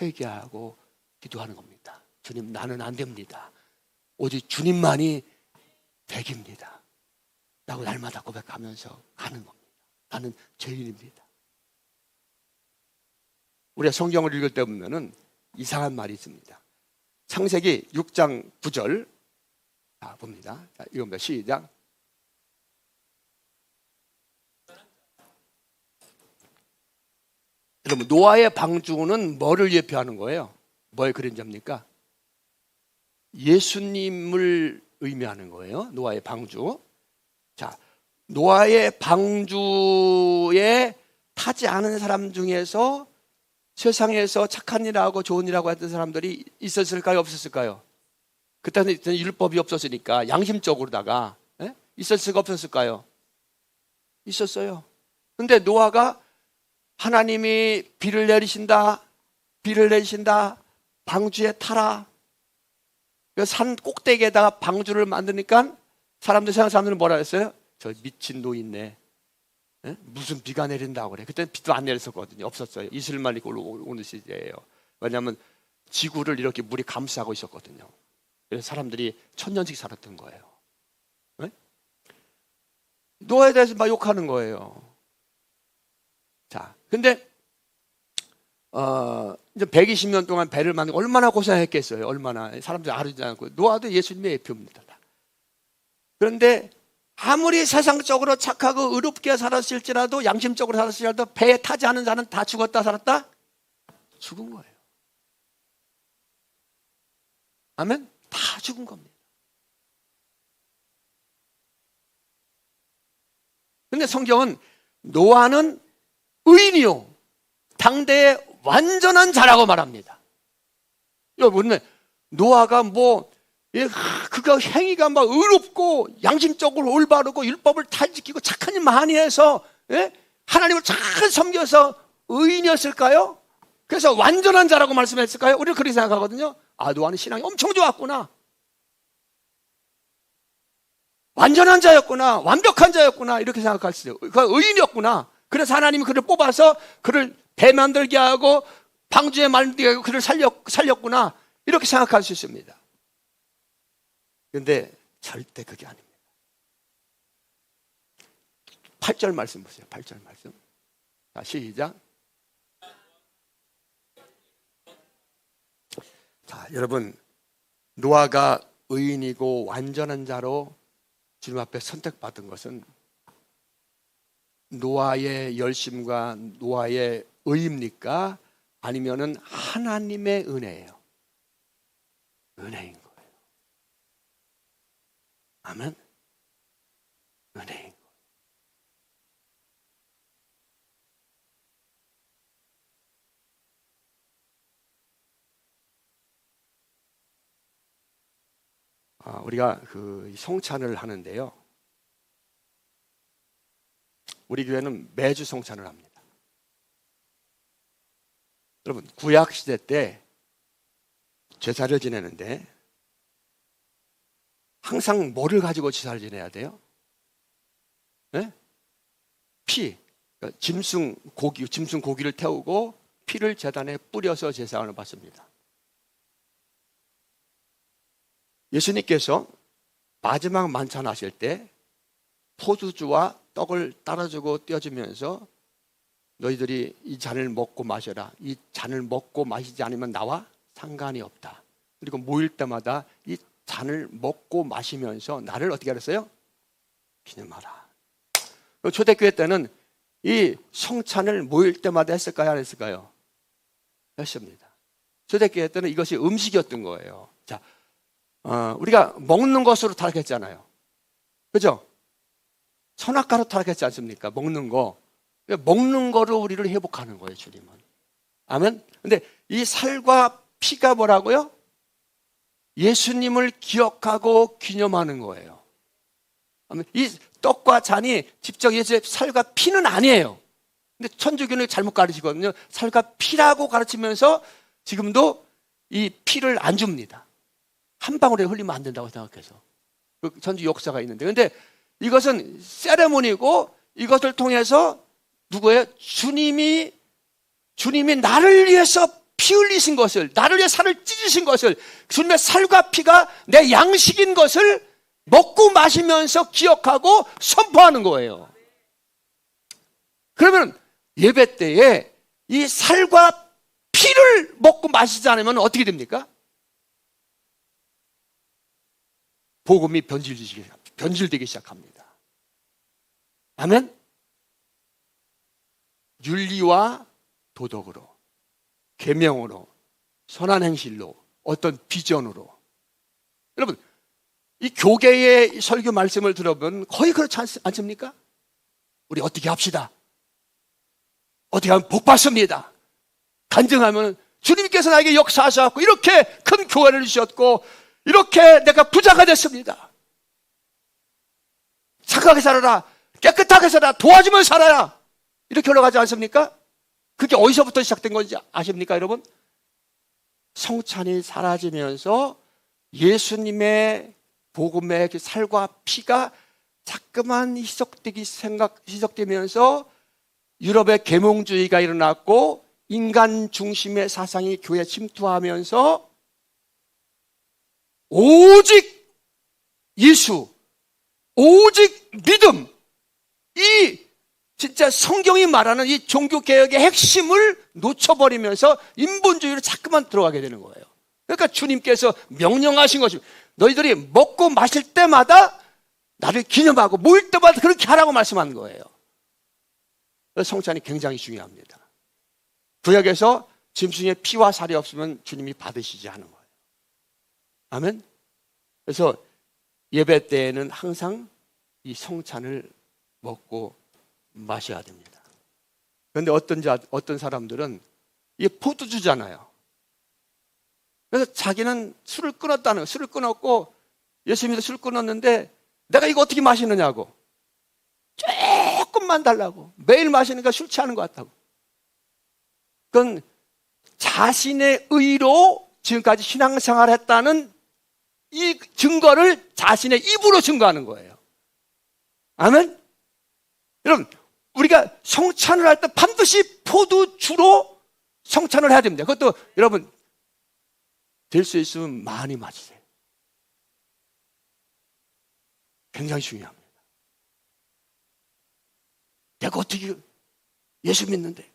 회개하고 기도하는 겁니다. 주님, 나는 안 됩니다. 오직 주님만이 백입니다. 라고 날마다 고백하면서 가는 겁니다. 나는 죄인입니다. 우리가 성경을 읽을 때 보면은 이상한 말이 있습니다. 창세기 6장 9절 봅니다. 자, 이겁니다. 시작. 여러분, 노아의 방주는 뭐를 예표하는 거예요? 뭐의 그림자입니까? 예수님을 의미하는 거예요. 노아의 방주. 자, 노아의 방주에 타지 않은 사람 중에서 세상에서 착한 일하고 좋은 일하고 했던 사람들이 있었을까요? 없었을까요? 그때는 율법이 없었으니까 양심적으로다가 있었을까 없었을까요? 있었어요. 근데 노아가 하나님이 비를 내리신다 방주에 타라. 산 꼭대기에다가 방주를 만드니까 세상 사람들은 뭐라 했어요? 저 미친 노인네. 무슨 비가 내린다고 그래. 그때는 비도 안 내렸었거든요. 없었어요. 이슬만 있고 오는 시대예요. 왜냐하면 지구를 이렇게 물이 감싸고 있었거든요. 그래서 사람들이 천년씩 살았던 거예요. 노아에 대해서 막 욕하는 거예요. 자, 근데 이제 120년 동안 배를 만들고 얼마나 고생했겠어요. 얼마나 사람들이 아르지 않고. 노아도 예수님의 예표입니다. 그런데 아무리 세상적으로 착하고 의롭게 살았을지라도 양심적으로 살았을지라도 배에 타지 않은 자는 다 죽었다 살았다? 죽은 거예요. 아멘? 다 죽은 겁니다. 근데 성경은 노아는 의인이요 당대의 완전한 자라고 말합니다. 여러분, 노아가 그가 행위가 막 의롭고 양심적으로 올바르고 율법을 잘 지키고 착한 일 많이 해서 하나님을 잘 섬겨서 의인이었을까요? 그래서 완전한 자라고 말씀했을까요? 우리는 그렇게 생각하거든요. 노아는 신앙이 엄청 좋았구나, 완전한 자였구나, 완벽한 자였구나, 이렇게 생각할 수 있어요. 그가 의인이었구나. 그래서 하나님이 그를 뽑아서 그를 배 만들게 하고 방주에 만들게 하고 그를 살렸구나, 이렇게 생각할 수 있습니다. 그런데 절대 그게 아닙니다. 8절 말씀 보세요. 8절 말씀. 자, 시작. 자, 여러분, 노아가 의인이고 완전한 자로 주님 앞에 선택받은 것은 노아의 열심과 노아의 의입니까? 아니면은 하나님의 은혜예요. 은혜인 거예요. 아멘. 은혜인 거예요. 우리가 성찬을 하는데요. 우리 교회는 매주 성찬을 합니다. 여러분, 구약 시대 때 제사를 지내는데 항상 뭐를 가지고 제사를 지내야 돼요? 피, 그러니까 짐승 고기를 태우고 피를 제단에 뿌려서 제사를 받습니다. 예수님께서 마지막 만찬하실 때 포도주와 떡을 따라주고 떼어주면서 너희들이 이 잔을 먹고 마셔라. 이 잔을 먹고 마시지 않으면 나와 상관이 없다. 그리고 모일 때마다 이 잔을 먹고 마시면서 나를 어떻게 하랬어요? 기념하라. 초대교회 때는 이 성찬을 모일 때마다 했을까요? 안 했을까요? 했습니다. 초대교회 때는 이것이 음식이었던 거예요. 자, 우리가 먹는 것으로 타락했잖아요. 그죠? 선악과로 타락했지 않습니까? 먹는 거로 우리를 회복하는 거예요, 주님은. 아멘? 근데 이 살과 피가 뭐라고요? 예수님을 기억하고 기념하는 거예요. 이 떡과 잔이 직접 예수의 살과 피는 아니에요. 근데 천주교는 잘못 가르치거든요. 살과 피라고 가르치면서 지금도 이 피를 안 줍니다. 한 방울에 흘리면 안 된다고 생각해서. 그 천주 역사가 있는데. 근데 이것은 세레모니고 이것을 통해서 누구예요? 주님이 나를 위해서 피 흘리신 것을, 나를 위해 살을 찢으신 것을, 주님의 살과 피가 내 양식인 것을 먹고 마시면서 기억하고 선포하는 거예요. 그러면 예배 때에 이 살과 피를 먹고 마시지 않으면 어떻게 됩니까? 복음이 변질되기 시작합니다. 아멘? 윤리와 도덕으로, 계명으로, 선한 행실로, 어떤 비전으로. 여러분, 이 교계의 설교 말씀을 들어보면 거의 그렇지 않습니까? 우리 어떻게 합시다. 어떻게 하면 복 받습니다. 간증하면 주님께서 나에게 역사하셨고 이렇게 큰 교회를 주셨고 이렇게 내가 부자가 됐습니다. 착하게 살아라. 깨끗하게 살아라. 도와주면 살아라. 이렇게 올라가지 않습니까? 그게 어디서부터 시작된 건지 아십니까, 여러분? 성찬이 사라지면서 예수님의 복음의 그 살과 피가 자꾸만 희석되면서 유럽의 계몽주의가 일어났고 인간 중심의 사상이 교회에 침투하면서 오직 예수, 오직 믿음, 이 진짜 성경이 말하는 이 종교개혁의 핵심을 놓쳐버리면서 인본주의로 자꾸만 들어가게 되는 거예요. 그러니까 주님께서 명령하신 것입니다. 너희들이 먹고 마실 때마다 나를 기념하고 모일 때마다 그렇게 하라고 말씀한 거예요. 성찬이 굉장히 중요합니다. 구약에서 짐승의 피와 살이 없으면 주님이 받으시지 않은 거예요. 아멘? 그래서 예배 때에는 항상 이 성찬을 먹고 마셔야 됩니다. 그런데 어떤 사람들은 이게 포도주잖아요. 그래서 자기는 술을 끊었고 예수님도 술을 끊었는데 내가 이거 어떻게 마시느냐고. 조금만 달라고. 매일 마시니까 술 취하는 것 같다고. 그건 자신의 의로 지금까지 신앙생활을 했다는 이 증거를 자신의 입으로 증거하는 거예요. 아멘? 여러분, 우리가 성찬을 할 때 반드시 포도주로 성찬을 해야 됩니다. 그것도 여러분 될 수 있으면 많이 마시세요. 굉장히 중요합니다. 내가 어떻게 예수 믿는데?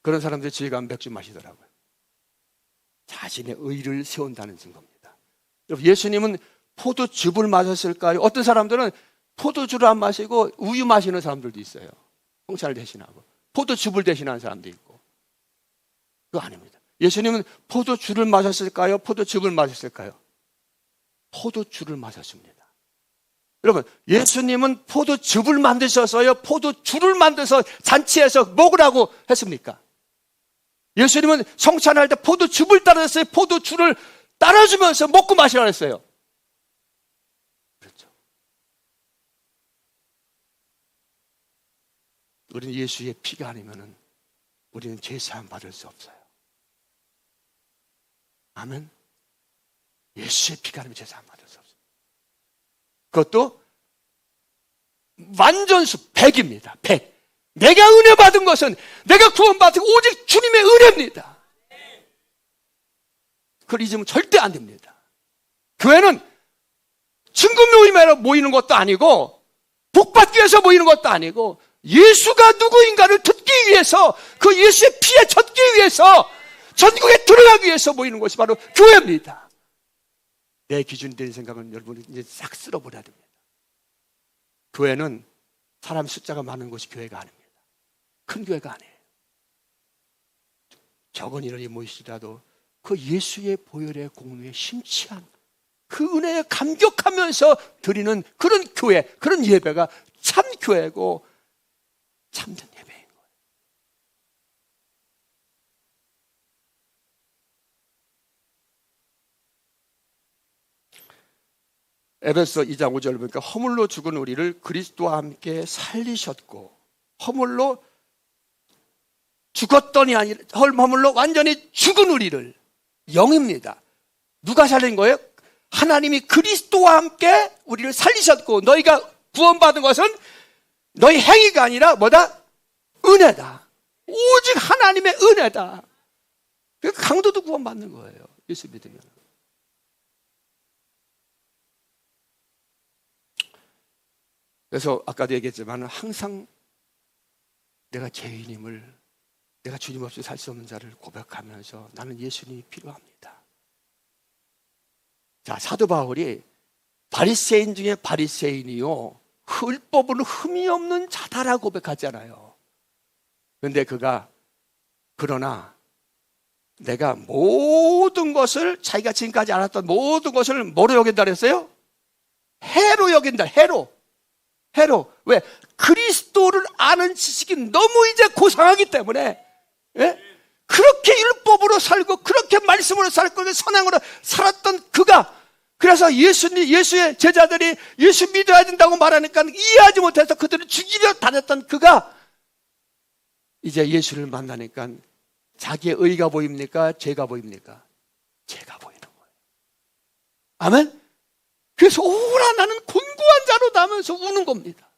그런 사람들이 지혜 가면 맥주 마시더라고요. 자신의 의를 세운다는 증거입니다. 예수님은 포도즙을 마셨을까요? 어떤 사람들은 포도주를 안 마시고 우유 마시는 사람들도 있어요. 성찬을 대신하고 포도즙을 대신하는 사람도 있고. 그거 아닙니다. 예수님은 포도주를 마셨을까요? 포도즙을 마셨을까요? 포도주를 마셨습니다. 여러분, 예수님은 포도즙을 만드셔서요, 포도주를 만들어서 잔치에서 먹으라고 했습니까? 예수님은 성찬할 때 포도즙을 따라줬어요? 포도주를 따라주면서 먹고 마시라고 했어요? 그렇죠. 우리는 예수의 피가 아니면은 우리는 제사함 받을 수 없어요. 아멘. 예수의 피가 아니면 제사함 받을 수 없어요. 그것도 완전수 100입니다. 100. 내가 은혜 받은 것은 내가 구원받은 오직 주님의 은혜입니다. 그걸 잊으면 절대 안 됩니다. 교회는 친구 모임에 모이는 것도 아니고 복받기 위해서 모이는 것도 아니고 예수가 누구인가를 듣기 위해서 그 예수의 피에 젖기 위해서 전국에 들어가기 위해서 모이는 것이 바로 교회입니다. 내 기준이 되는 생각은 여러분이 이제 싹 쓸어버려야 됩니다. 교회는 사람 숫자가 많은 곳이 교회가 아닙니다. 큰 교회가 아니에요. 적은 인원이 모이시더라도 그 예수의 보혈의 공로에 심취한 그 은혜에 감격하면서 드리는 그런 교회, 그런 예배가 참 교회고 참된 예배인 거예요. 에베소 2장 5절 보니까 허물로 죽은 우리를 그리스도와 함께 살리셨고, 허물로 죽었더니 아니라 허물로 완전히 죽은 우리를, 영입니다. 누가 살린 거예요? 하나님이 그리스도와 함께 우리를 살리셨고, 너희가 구원받은 것은 너희 행위가 아니라 뭐다? 은혜다. 오직 하나님의 은혜다. 강도도 구원받는 거예요. 예수 믿으면. 그래서 아까도 얘기했지만 항상 내가 죄인임을 내가 주님 없이 살 수 없는 자를 고백하면서 나는 예수님이 필요합니다. 자, 사도 바울이 바리새인 중에 바리새인이요 율법은 흠이 없는 자다라고 고백하잖아요. 그런데 그가 그러나 내가 모든 것을 자기가 지금까지 알았던 모든 것을 뭐로 여긴다 그랬어요? 해로 여긴다. 해로. 왜? 그리스도를 아는 지식이 너무 이제 고상하기 때문에, 예? 그렇게 율법으로 살고 그렇게 말씀으로 살고 선행으로 살았던 그가, 그래서 예수의 제자들이 예수 믿어야 된다고 말하니까 이해하지 못해서 그들을 죽이려 다녔던 그가 이제 예수를 만나니까 자기의 의가 보입니까? 죄가 보입니까? 죄가 보이는 거예요. 아멘? 그래서 오라 나는 곤고한 자로다 하면서 우는 겁니다.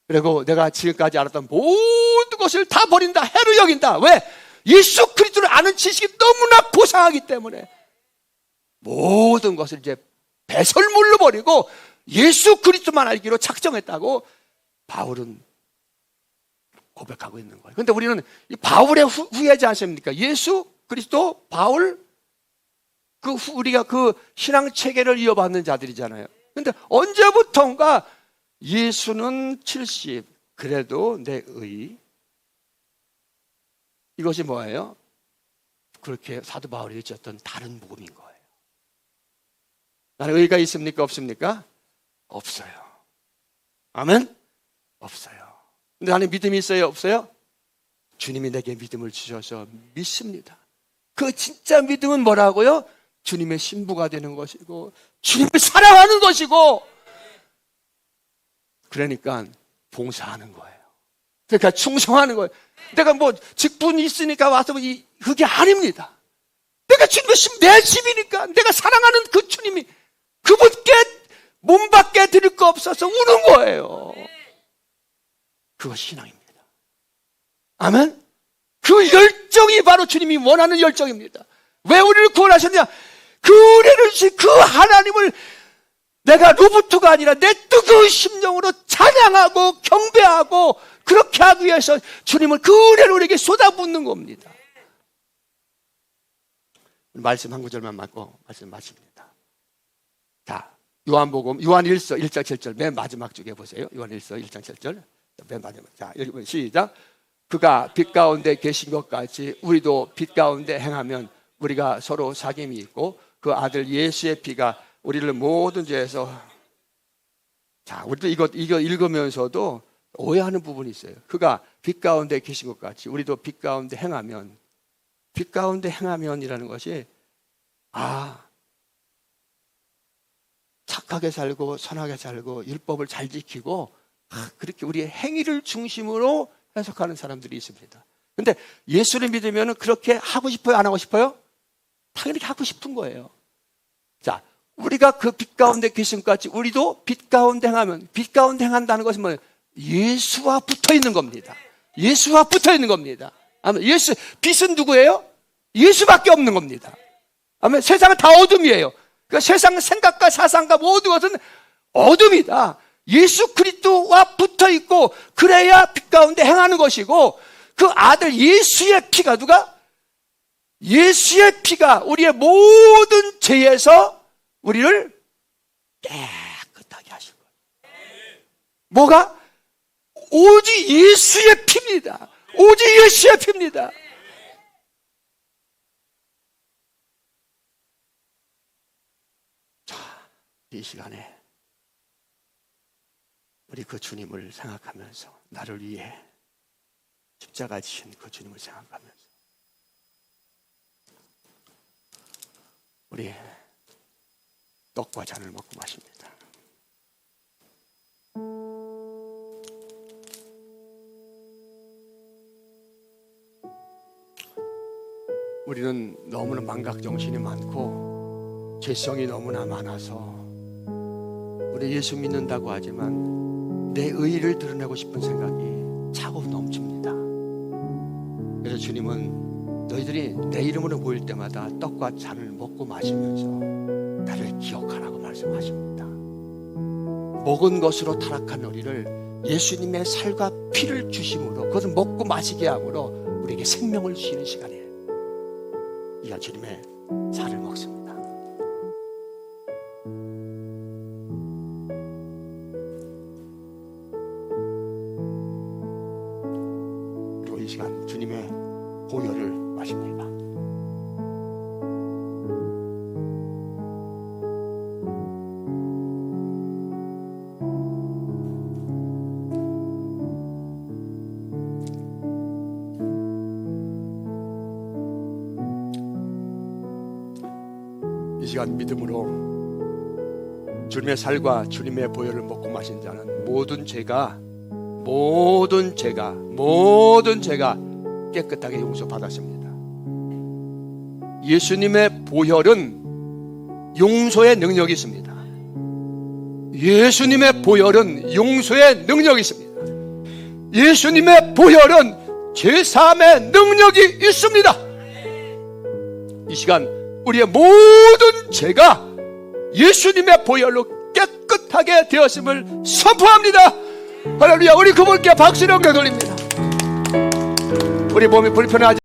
그리고 내가 지금까지 알았던 모든 것을 다 버린다. 해로 여긴다. 왜? 예수 그리스도를 아는 지식이 너무나 고상하기 때문에 모든 것을 이제 배설물로 버리고 예수 그리스도만 알기로 작정했다고 바울은 고백하고 있는 거예요. 그런데 우리는 이 바울의 후예지 않습니까? 예수 그리스도, 바울, 우리가 그 신앙 체계를 이어받는 자들이잖아요. 그런데 언제부턴가 예수는 70, 그래도 내 의. 이것이 뭐예요? 그렇게 사도 바울이 외쳤던 다른 복음인 거예요. 나는 의가 있습니까? 없습니까? 없어요. 아멘? 없어요. 근데 나는 믿음이 있어요? 없어요? 주님이 내게 믿음을 주셔서 믿습니다. 그 진짜 믿음은 뭐라고요? 주님의 신부가 되는 것이고 주님을 사랑하는 것이고, 그러니까 봉사하는 거예요. 그러니까 충성하는 거예요. 내가 뭐 직분이 있으니까 와서 그게 아닙니다. 내가 주님의 내 집이니까 내가 사랑하는 그 주님이 그분께 몸밖에 드릴 거 없어서 우는 거예요. 그것이 신앙입니다. 아멘? 그 열정이 바로 주님이 원하는 열정입니다. 왜 우리를 구원하셨냐? 그 은혜를 주신 그 하나님을 내가 로봇가 아니라 내 뜨거운 심령으로 찬양하고 경배하고 그렇게 하기 위해서 주님은 그 은혜를 우리에게 쏟아붓는 겁니다. 말씀 한 구절만 맞고 말씀 마칩니다. 자, 요한복음 요한 1서 1장 7절 맨 마지막 쪽에 보세요. 요한 1서 1장 7절 맨 마지막. 자, 읽으면 시작. 그가 빛 가운데 계신 것 같이 우리도 빛 가운데 행하면 우리가 서로 사귐이 있고 그 아들 예수의 피가 우리를 모든 죄에서. 자, 우리도 이거 읽으면서도 오해하는 부분이 있어요. 그가 빛 가운데 계신 것 같이 우리도 빛 가운데 행하면, 빛 가운데 행하면이라는 것이 착하게 살고 선하게 살고 율법을 잘 지키고 그렇게 우리의 행위를 중심으로 해석하는 사람들이 있습니다. 근데 예수를 믿으면 그렇게 하고 싶어요? 안 하고 싶어요? 당연히 하고 싶은 거예요. 자, 우리가 그 빛 가운데 계신 것 같이 우리도 빛 가운데 행하면, 빛 가운데 행한다는 것은 뭐예요? 예수와 붙어 있는 겁니다. 예수와 붙어 있는 겁니다. 아멘. 예수, 빛은 누구예요? 예수밖에 없는 겁니다. 아멘. 세상은 다 어둠이에요. 그러니까 세상 생각과 사상과 모든 것은 어둠이다. 예수 그리스도와 붙어 있고 그래야 빛 가운데 행하는 것이고, 그 아들 예수의 피가 예수의 피가 우리의 모든 죄에서 우리를 깨끗하게 하신 거예요. 뭐가? 오직 예수의 피입니다. 오직 예수의 피입니다. 자, 이 시간에 우리 그 주님을 생각하면서, 나를 위해 십자가 지신 그 주님을 생각하면서 우리 떡과 잔을 먹고 마십니다. 우리는 너무나 망각정신이 많고 죄성이 너무나 많아서 우리 예수 믿는다고 하지만 내 의의를 드러내고 싶은 생각이 차고 넘칩니다. 그래서 주님은 너희들이 내 이름으로 모일 때마다 떡과 잔을 먹고 마시면서 나를 기억하라고 말씀하십니다. 먹은 것으로 타락한 우리를 예수님의 살과 피를 주심으로, 그것을 먹고 마시게 함으로 우리에게 생명을 주시는 시간에 이가 주님의 살을 먹습니다. 그리고 이 시간 주님의 보혈을 마십니다. 이 시간 믿음으로 주님의 살과 주님의 보혈을 먹고 마신 자는 모든 죄가 깨끗하게 용서받았습니다. 예수님의 보혈은 용서의 능력이 있습니다. 예수님의 보혈은 용서의 능력이 있습니다. 예수님의 보혈은 죄사함의 능력이 있습니다. 이 시간 우리의 모든 죄가 예수님의 보혈로 깨끗하게 되었음을 선포합니다. 할렐루야. 우리 그분께 박수를 옮겨 돌립니다. 우리 몸이 불편하지